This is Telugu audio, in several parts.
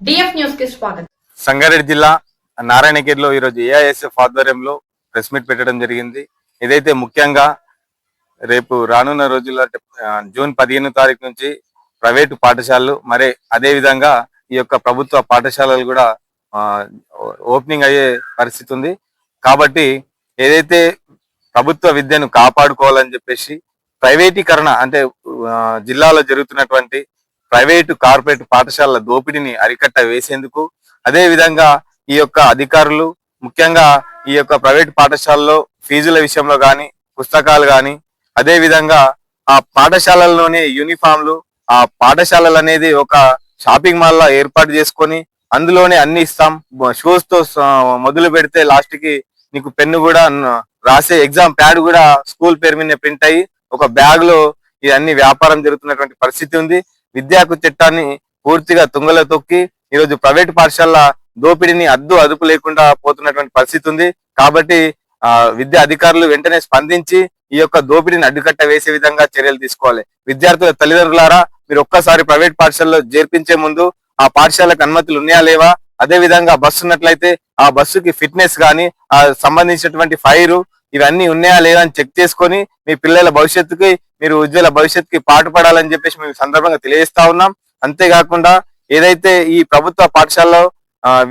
డిఎఫ్ న్యూస్ కి స్వాగతం. సంగారెడ్డి జిల్లా నారాయణఖేడ్లో ఈరోజు ఏఐఎస్ఎఫ్ ఆధ్వర్యంలో ప్రెస్ మీట్ పెట్టడం జరిగింది. ఇదైతే ముఖ్యంగా రేపు రానున్న రోజుల్లో జూన్ 15వ తారీఖు నుంచి ప్రైవేటు పాఠశాలలు మరి అదే విధంగా ఈ యొక్క ప్రభుత్వ పాఠశాలలు కూడా ఓపెనింగ్ అయ్యే పరిస్థితి ఉంది. కాబట్టి ఏదైతే ప్రభుత్వ విద్యను కాపాడుకోవాలని చెప్పేసి ప్రైవేటీకరణ అంటే జిల్లాలో జరుగుతున్నటువంటి ప్రైవేటు కార్పొరేట్ పాఠశాలల దోపిడీని అరికట్ట వేసేందుకు, అదే విధంగా ఈ యొక్క అధికారులు ముఖ్యంగా ఈ యొక్క ప్రైవేట్ పాఠశాలలో ఫీజుల విషయంలో కానీ, పుస్తకాలు కానీ, అదే విధంగా ఆ పాఠశాలల్లోనే యూనిఫామ్లు, ఆ పాఠశాలలు అనేది ఒక షాపింగ్ మాల్ లా ఏర్పాటు చేసుకొని అందులోనే అన్ని ఇస్తాం. షూస్ తో మొదలు పెడితే లాస్ట్ కి నీకు పెన్ను కూడా రాసే ఎగ్జామ్ ప్యాడ్ కూడా స్కూల్ పేరు మీద ప్రింట్ అయ్యి ఒక బ్యాగ్ లో ఇవన్నీ వ్యాపారం జరుగుతున్నటువంటి పరిస్థితి ఉంది. విద్యాకు చట్టాన్ని పూర్తిగా తుంగలో తొక్కి ఈరోజు ప్రైవేట్ పాఠశాలల దోపిడీని అదుపు లేకుండా పోతున్నటువంటి పరిస్థితి ఉంది. కాబట్టి విద్యా అధికారులు వెంటనే స్పందించి ఈ యొక్క దోపిడీని అడ్డుకట్ట వేసే విధంగా చర్యలు తీసుకోవాలి. విద్యార్థుల తల్లిదండ్రులారా, మీరు ఒక్కసారి ప్రైవేట్ పాఠశాలలో చేర్పించే ముందు ఆ పాఠశాలకు అనుమతులు ఉన్నాయా లేవా, అదే విధంగా బస్సు ఉన్నట్లయితే ఆ బస్సుకి ఫిట్నెస్ కానీ ఆ సంబంధించినటువంటి ఫైరు ఇవన్నీ ఉన్నాయా లేదా అని చెక్ చేసుకొని మీ పిల్లల భవిష్యత్తుకి, మీరు ఉజ్వల భవిష్యత్తుకి పాటుపడాలని చెప్పేసి మేము సందర్భంగా తెలియజేస్తా ఉన్నాం. అంతేకాకుండా ఏదైతే ఈ ప్రభుత్వ పాఠశాలలో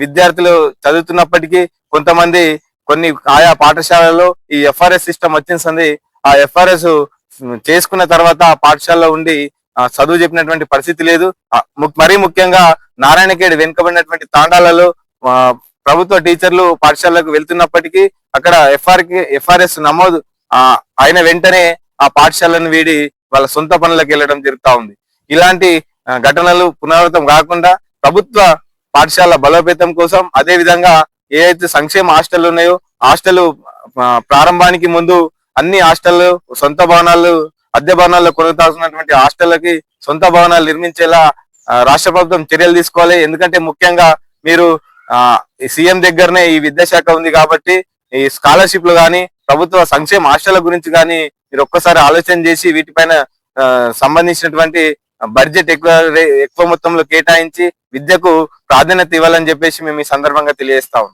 విద్యార్థులు చదువుతున్నప్పటికీ కొంతమంది కొన్ని ఆయా పాఠశాలలో ఈ ఎఫ్ఆర్ఎస్ సిస్టమ్ వచ్చింది. ఆ ఎఫ్ఆర్ఎస్ చేసుకున్న తర్వాత ఆ పాఠశాలలో ఉండి చదువు చెప్పినటువంటి పరిస్థితి లేదు. మరీ ముఖ్యంగా నారాయణఖేడ్ వెనుకబడినటువంటి తాండాలలో ప్రభుత్వ టీచర్లు పాఠశాలకు వెళ్తున్నప్పటికీ అక్కడ ఎఫ్ఆర్ఎస్ నమోదు అయిన వెంటనే ఆ పాఠశాలను వీడి వాళ్ళ సొంత పనులకు వెళ్ళడం జరుగుతా ఉంది. ఇలాంటి ఘటనలు పునరావృతం కాకుండా ప్రభుత్వ పాఠశాల బలోపేతం కోసం, అదే విధంగా ఏదైతే సంక్షేమ హాస్టల్ ఉన్నాయో హాస్టల్ ప్రారంభానికి ముందు అన్ని హాస్టల్ సొంత భవనాలు, అద్దె భవనాల్లో కొనసాగుతున్నటువంటి హాస్టళ్లకి సొంత భవనాలు నిర్మించేలా రాష్ట్ర ప్రభుత్వం చర్యలు తీసుకోవాలి. ఎందుకంటే ముఖ్యంగా మీరు సీఎం దగ్గరనే ఈ విద్యాశాఖ ఉంది కాబట్టి ఈ స్కాలర్షిప్లు కానీ ప్రభుత్వ సంక్షేమ హాస్టళ్ల గురించి కానీ మీరు ఒక్కసారి ఆలోచన చేసి వీటిపైన సంబంధించినటువంటి బడ్జెట్ ఎక్కువ మొత్తంలో కేటాయించి విద్యకు ప్రాధాన్యత ఇవ్వాలని చెప్పేసి మేము ఈ సందర్భంగా తెలియజేస్తాం.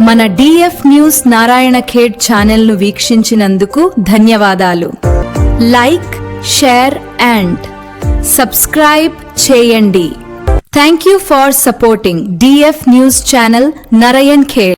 మన డిఎఫ్ న్యూస్ నారాయణఖేడ్ ఛానల్ ను వీక్షించినందుకు ధన్యవాదాలు. లైక్, షేర్ అండ్ సబ్స్క్రైబ్ చేయండి. Thank you for supporting DF news channel Narayankhed.